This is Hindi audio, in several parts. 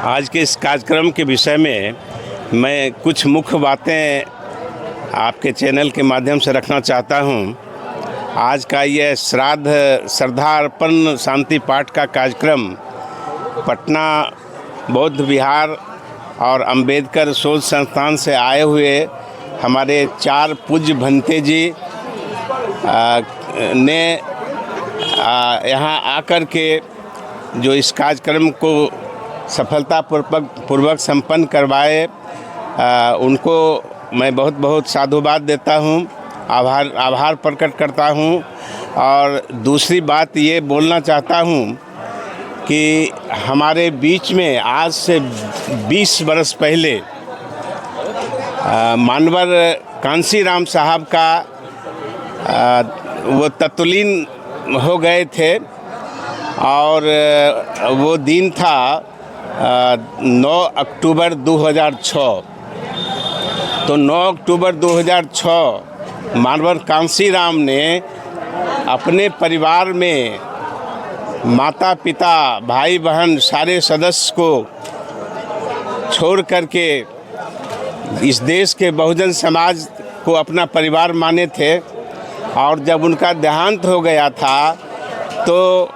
आज के इस कार्यक्रम के विषय में मैं कुछ मुख्य बातें आपके चैनल के माध्यम से रखना चाहता हूं। आज का यह श्रद्धा अर्पण शांति पाठ का कार्यक्रम पटना बौद्ध विहार और अंबेडकर शोध संस्थान से आए हुए हमारे 4 पूज्य भंते जी ने यहाँ आकर के जो इस कार्यक्रम को सफलतापूर्वक संपन्न करवाए, उनको मैं बहुत बहुत साधुवाद देता हूँ, आभार प्रकट करता हूँ। और दूसरी बात ये बोलना चाहता हूँ कि हमारे बीच में आज से 20 वर्ष पहले मानवर कांसीराम साहब का वो तत्लीन हो गए थे और वो दिन था 9 अक्टूबर 2006। तो 9 अक्टूबर 2006 मानवर कांसीराम ने अपने परिवार में माता पिता भाई बहन सारे सदस्य को छोड़ करके इस देश के बहुजन समाज को अपना परिवार माने थे। और जब उनका देहांत हो गया था तो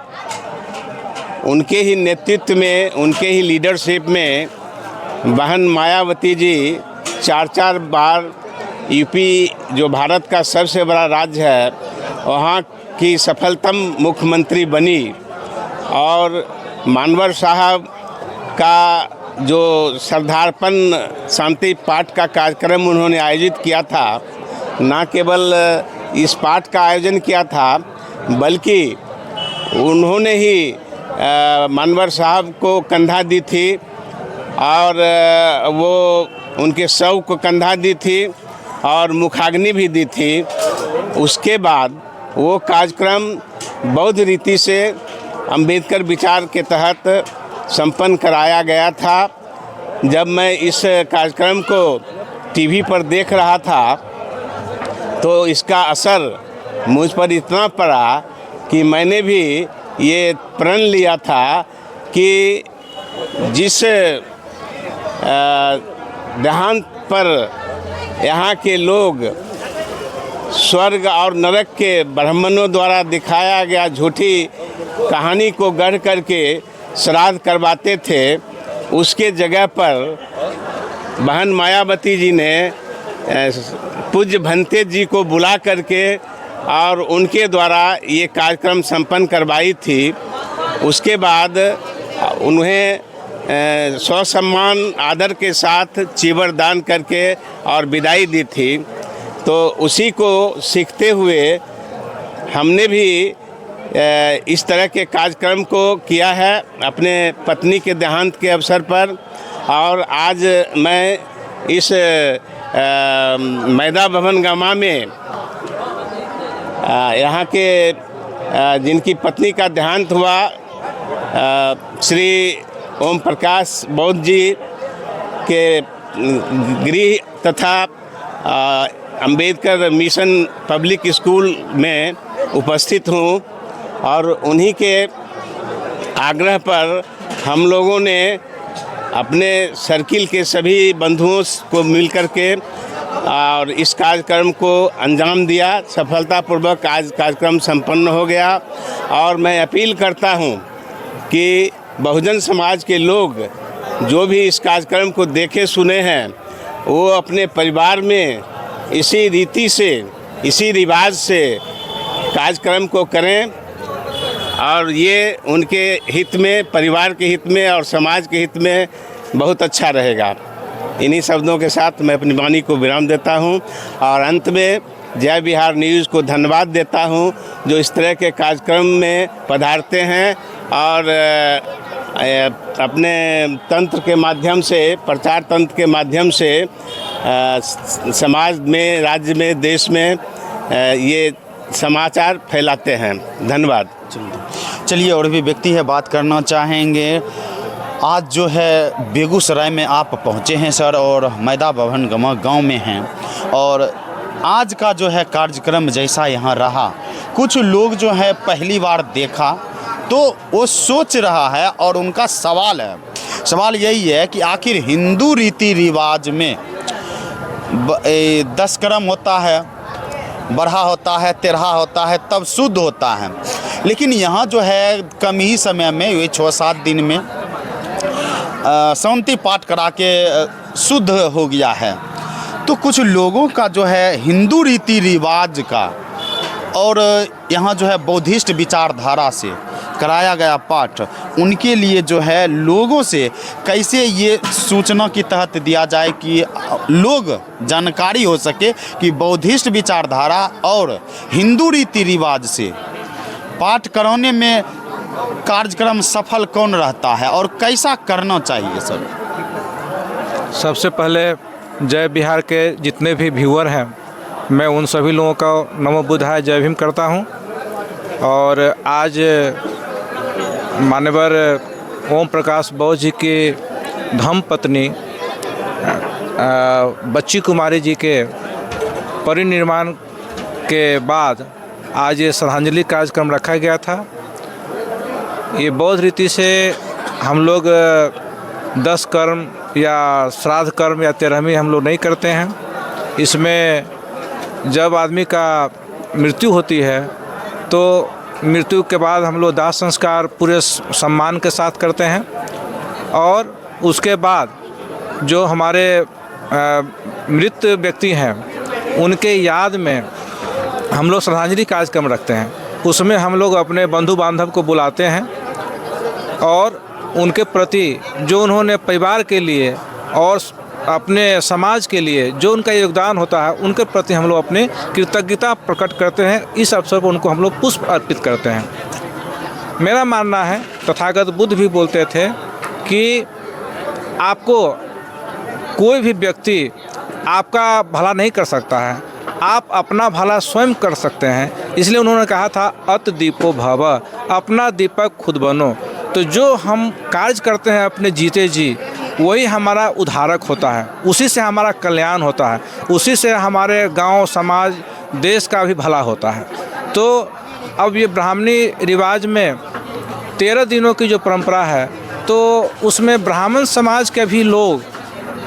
उनके ही नेतृत्व में, उनके ही लीडरशिप में बहन मायावती जी 4 बार यूपी जो भारत का सबसे बड़ा राज्य है वहाँ की सफलतम मुख्यमंत्री बनी। और मानवर साहब का जो श्रद्धार्पण शांति पाठ का कार्यक्रम उन्होंने आयोजित किया था, न केवल इस पाठ का आयोजन किया था बल्कि उन्होंने ही मानवर साहब को कंधा दी थी और वो उनके शव को कंधा दी थी और मुखाग्नि भी दी थी। उसके बाद वो कार्यक्रम बौद्ध रीति से अंबेडकर विचार के तहत संपन्न कराया गया था। जब मैं इस कार्यक्रम को टीवी पर देख रहा था तो इसका असर मुझ पर इतना पड़ा कि मैंने भी ये प्रण लिया था कि जिस देहांत पर यहाँ के लोग स्वर्ग और नरक के ब्राह्मणों द्वारा दिखाया गया झूठी कहानी को गढ़ करके श्राद्ध करवाते थे, उसके जगह पर बहन मायावती जी ने पूज्य भंते जी को बुला करके और उनके द्वारा ये कार्यक्रम संपन्न करवाई थी। उसके बाद उन्हें ससम्मान आदर के साथ चीवर दान करके और विदाई दी थी। तो उसी को सीखते हुए हमने भी इस तरह के कार्यक्रम को किया है अपने पत्नी के देहांत के अवसर पर। और आज मैं इस मैदा भवन गामा में यहाँ के जिनकी पत्नी का देहांत हुआ श्री ओम प्रकाश बौद्ध जी के गृह तथा अंबेडकर मिशन पब्लिक स्कूल में उपस्थित हूँ। और उन्हीं के आग्रह पर हम लोगों ने अपने सर्किल के सभी बंधुओं को मिलकर के और इस कार्यक्रम को अंजाम दिया। सफलतापूर्वक आज कार्यक्रम संपन्न हो गया। और मैं अपील करता हूं कि बहुजन समाज के लोग जो भी इस कार्यक्रम को देखे सुने हैं वो अपने परिवार में इसी रीति से, इसी रिवाज से कार्यक्रम को करें और ये उनके हित में, परिवार के हित में और समाज के हित में बहुत अच्छा रहेगा। इन्हीं शब्दों के साथ मैं अपनी वाणी को विराम देता हूं और अंत में जय बिहार न्यूज़ को धन्यवाद देता हूं जो इस तरह के कार्यक्रम में पधारते हैं और अपने तंत्र के माध्यम से, प्रचार तंत्र के माध्यम से समाज में, राज्य में, देश में ये समाचार फैलाते हैं। धन्यवाद। चलिए और भी व्यक्ति है बात करना चाहेंगे। आज जो है बेगूसराय में आप पहुंचे हैं सर और मैदा भवन गांव में हैं और आज का जो है कार्यक्रम जैसा यहाँ रहा, कुछ लोग जो है पहली बार देखा तो वो सोच रहा है और उनका सवाल है सवाल यही है कि आखिर हिंदू रीति रिवाज में 10 कर्म होता है, बरहा होता है, तेरहा होता है, तब शुद्ध होता है, लेकिन यहाँ जो है कम ही समय में, ये 6-7 दिन में शांति पाठ करा के शुद्ध हो गया है। तो कुछ लोगों का जो है हिंदू रीति रिवाज का और यहाँ जो है बौद्धिस्ट विचारधारा से कराया गया पाठ, उनके लिए जो है लोगों से कैसे ये सूचना के तहत दिया जाए कि लोग जानकारी हो सके कि बौद्धिस्ट विचारधारा और हिंदू रीति रिवाज से पाठ कराने में कार्यक्रम सफल कौन रहता है और कैसा करना चाहिए सर? सबसे पहले जय बिहार के जितने भी व्यूअर हैं, मैं उन सभी लोगों का नमो बुद्धाय जय भीम करता हूं। और आज मान्यवर ओम प्रकाश बौद्ध जी की धर्म पत्नी बच्ची कुमारी जी के परिनिर्वाण के बाद आज ये श्रद्धांजलि कार्यक्रम रखा गया था। ये बौद्ध रीति से हम लोग 10 कर्म या श्राद्ध कर्म या 13वीं हम लोग नहीं करते हैं। इसमें जब आदमी का मृत्यु होती है तो मृत्यु के बाद हम लोग दाह संस्कार पूरे सम्मान के साथ करते हैं, और उसके बाद जो हमारे मृत व्यक्ति हैं उनके याद में हम लोग श्रद्धांजलि कार्यक्रम रखते हैं। उसमें हम लोग अपने बंधु बांधव को बुलाते हैं और उनके प्रति जो उन्होंने परिवार के लिए और अपने समाज के लिए जो उनका योगदान होता है, उनके प्रति हम लोग अपनी कृतज्ञता प्रकट करते हैं। इस अवसर पर उनको हम लोग पुष्प अर्पित करते हैं। मेरा मानना है, तथागत बुद्ध भी बोलते थे कि आपको कोई भी व्यक्ति आपका भला नहीं कर सकता है, आप अपना भला स्वयं कर सकते हैं। इसलिए उन्होंने कहा था अत दीपो भव, अपना दीपक खुद बनो। तो जो हम कार्य करते हैं अपने जीते जी, वही हमारा उद्धारक होता है, उसी से हमारा कल्याण होता है, उसी से हमारे गांव, समाज, देश का भी भला होता है। तो अब ये ब्राह्मणी रिवाज में 13 दिनों की जो परंपरा है, तो उसमें ब्राह्मण समाज के भी लोग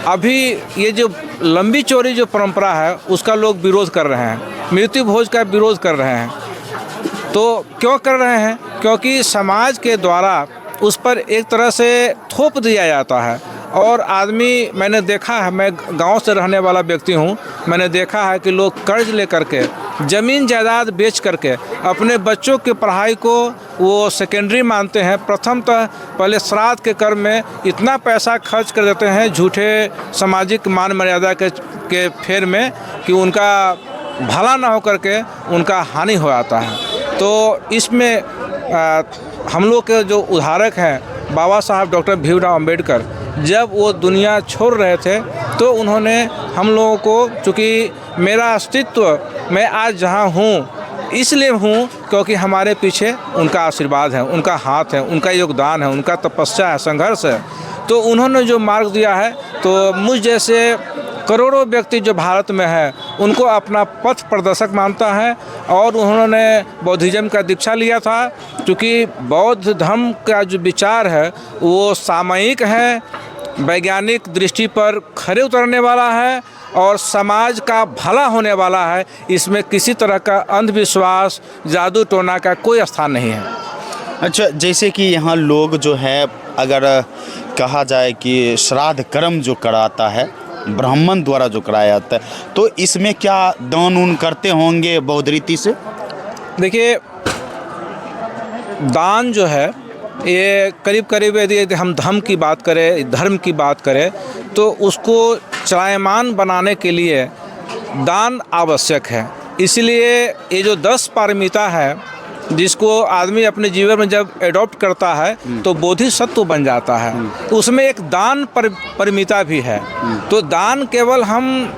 अभी ये जो लंबी चौड़ी जो परंपरा है उसका लोग विरोध कर रहे हैं, मृत्यु भोज का विरोध कर रहे हैं। तो क्यों कर रहे हैं? क्योंकि समाज के द्वारा उस पर एक तरह से थोप दिया जाता है। और आदमी, मैंने देखा है, मैं गांव से रहने वाला व्यक्ति हूं, मैंने देखा है कि लोग कर्ज लेकर के, ज़मीन जायदाद बेच करके अपने बच्चों की पढ़ाई को वो सेकेंडरी मानते हैं। प्रथमतः पहले श्राद्ध के कर्म में इतना पैसा खर्च कर देते हैं झूठे सामाजिक मान मर्यादा के फेर में कि उनका भला ना हो करके उनका हानि हो जाता है। तो इसमें हम लोग के जो उद्धारक हैं बाबा साहब डॉक्टर भीमराव अंबेडकर, जब वो दुनिया छोड़ रहे थे तो उन्होंने हम लोगों को, चूँकि मेरा अस्तित्व, मैं आज जहाँ हूँ इसलिए हूँ क्योंकि हमारे पीछे उनका आशीर्वाद है, उनका हाथ है, उनका योगदान है, उनका तपस्या है, संघर्ष है। तो उन्होंने जो मार्ग दिया है, तो मुझ जैसे करोड़ों व्यक्ति जो भारत में है उनको अपना पथ प्रदर्शक मानता है। और उन्होंने बौद्धिज्म का दीक्षा लिया था, क्योंकि बौद्ध धर्म का जो विचार है वो सामयिक है, वैज्ञानिक दृष्टि पर खरे उतरने वाला है और समाज का भला होने वाला है। इसमें किसी तरह का अंधविश्वास, जादू टोना का कोई स्थान नहीं है। अच्छा, जैसे कि यहाँ लोग जो है, अगर कहा जाए कि श्राद्ध कर्म जो कराता है ब्राह्मण द्वारा जो कराया जाता है, तो इसमें क्या दान उन करते होंगे बौद्ध रीति से? देखिए, दान जो है ये करीब करीब यदि हम धर्म की बात करें तो उसको चलायमान बनाने के लिए दान आवश्यक है। इसलिए ये जो 10 पारमिता है, जिसको आदमी अपने जीवन में जब एडॉप्ट करता है तो बोधिसत्व बन जाता है, उसमें एक दान परमिता भी है। तो दान केवल हम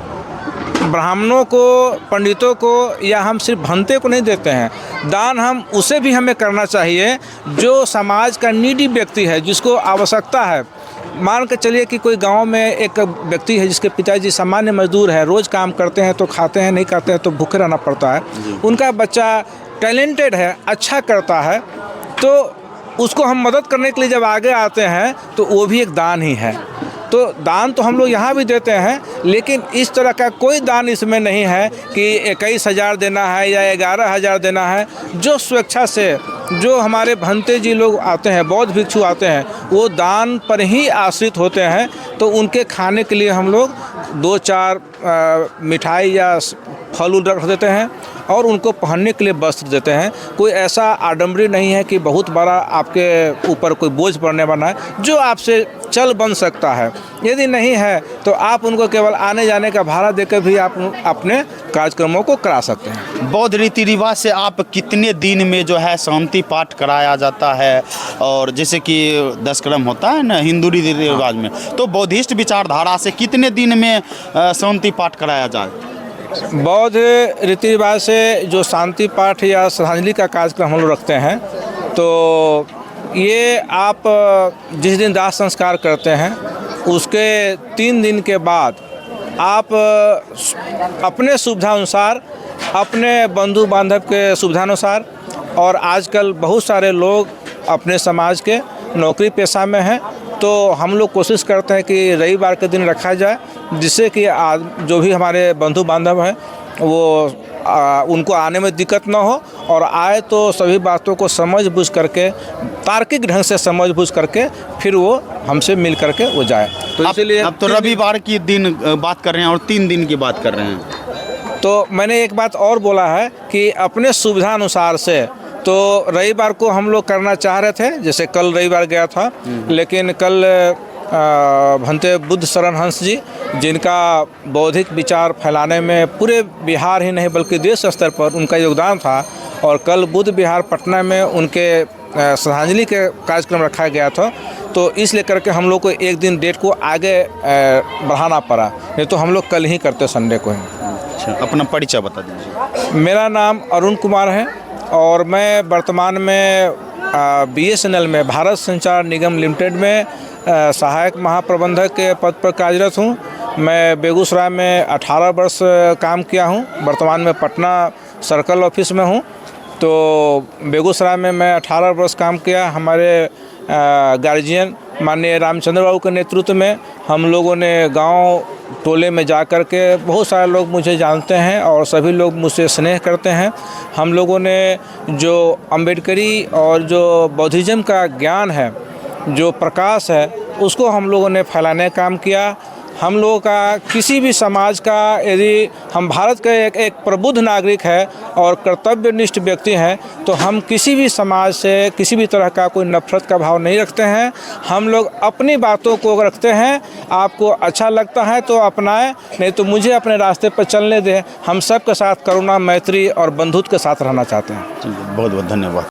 ब्राह्मणों को, पंडितों को या हम सिर्फ भंते को नहीं देते हैं, दान हम उसे भी हमें करना चाहिए जो समाज का नीडी व्यक्ति है, जिसको आवश्यकता है। मान के चलिए कि कोई गांव में एक व्यक्ति है जिसके पिताजी सामान्य मजदूर है, रोज़ काम करते हैं तो खाते हैं, नहीं खाते हैं तो भूखे रहना पड़ता है। उनका बच्चा टैलेंटेड है, अच्छा करता है, तो उसको हम मदद करने के लिए जब आगे आते हैं तो वो भी एक दान ही है। तो दान तो हम लोग यहाँ भी देते हैं, लेकिन इस तरह का कोई दान इसमें नहीं है कि 21,000 देना है या 11,000 देना है। जो स्वेच्छा से जो हमारे भंते जी लोग आते हैं, बौद्ध भिक्षु आते हैं, वो दान पर ही आश्रित होते हैं। तो उनके खाने के लिए हम लोग 2-4 मिठाई या फल उल रख देते हैं और उनको पहनने के लिए वस्त्र देते हैं। कोई ऐसा आडंबरी नहीं है कि बहुत बड़ा आपके ऊपर कोई बोझ पड़ने वाला है। जो आपसे चल बन सकता है, यदि नहीं है तो आप उनको केवल आने जाने का भाड़ा देकर भी आप अपने कार्यक्रमों को करा सकते हैं। बौद्ध रीति रिवाज से आप कितने दिन में जो है शांति पाठ कराया जाता है? और जैसे कि 10 क्रम होता है ना हिंदू रीति रिवाज में, तो बौद्धिस्ट विचारधारा से कितने दिन में शांति पाठ कराया जाए? बौद्ध रीति रिवाज से जो शांति पाठ या श्रद्धांजलि का कार्यक्रम हम लोग रखते हैं, तो ये आप जिस दिन दाह संस्कार करते हैं उसके 3 दिन के बाद आप अपने सुविधानुसार, अपने बंधु बांधव के सुविधानुसार, और आजकल बहुत सारे लोग अपने समाज के नौकरी पेशा में हैं, तो हम लोग कोशिश करते हैं कि रविवार के दिन रखा जाए, जिससे कि जो भी हमारे बंधु बांधव हैं वो उनको आने में दिक्कत ना हो, और आए तो सभी बातों को समझ बूझ करके, तार्किक ढंग से समझ बूझ करके फिर वो हमसे मिल करके वो जाए। तो इसलिए अब तो रविवार की दिन बात कर रहे हैं और 3 दिन की बात कर रहे हैं। तो मैंने एक बात और बोला है कि अपने सुविधा अनुसार से, तो रविवार को हम लोग करना चाह रहे थे, जैसे कल रविवार गया था, लेकिन कल भंते बुद्ध शरण हंस जी, जिनका बौद्धिक विचार फैलाने में पूरे बिहार ही नहीं बल्कि देश स्तर पर उनका योगदान था, और कल बुद्ध विहार पटना में उनके श्रद्धांजलि के कार्यक्रम रखा गया था। तो इस लेकर के हम लोग को एक दिन डेट को आगे बढ़ाना पड़ा, नहीं तो हम लोग कल ही करते संडे को ही। अच्छा, अपना परिचय बता दीजिए। मेरा नाम अरुण कुमार है और मैं वर्तमान में BSNL में भारत संचार निगम लिमिटेड में सहायक महाप्रबंधक के पद पर कार्यरत हूँ। मैं बेगूसराय में 18 वर्ष काम किया हूँ, वर्तमान में पटना सर्कल ऑफिस में हूँ। तो बेगूसराय में मैं 18 वर्ष काम किया। हमारे गार्जियन माननीय रामचंद्र बाबू के नेतृत्व में हम लोगों ने गांव टोले में जा कर के, बहुत सारे लोग मुझे जानते हैं और सभी लोग मुझसे स्नेह करते हैं। हम लोगों ने जो अम्बेडकरी और जो बौद्धिज्म का ज्ञान है, जो प्रकाश है, उसको हम लोगों ने फैलाने का काम किया। हम लोगों का किसी भी समाज का, यदि हम भारत के एक प्रबुद्ध नागरिक है और कर्तव्यनिष्ठ व्यक्ति हैं, तो हम किसी भी समाज से किसी भी तरह का कोई नफरत का भाव नहीं रखते हैं। हम लोग अपनी बातों को रखते हैं। आपको अच्छा लगता है तो अपनाएं, नहीं तो मुझे अपने रास्ते पर चलने दें। हम सबके साथ करुणा, मैत्री और बंधुत्व के साथ रहना चाहते हैं। बहुत बहुत धन्यवाद।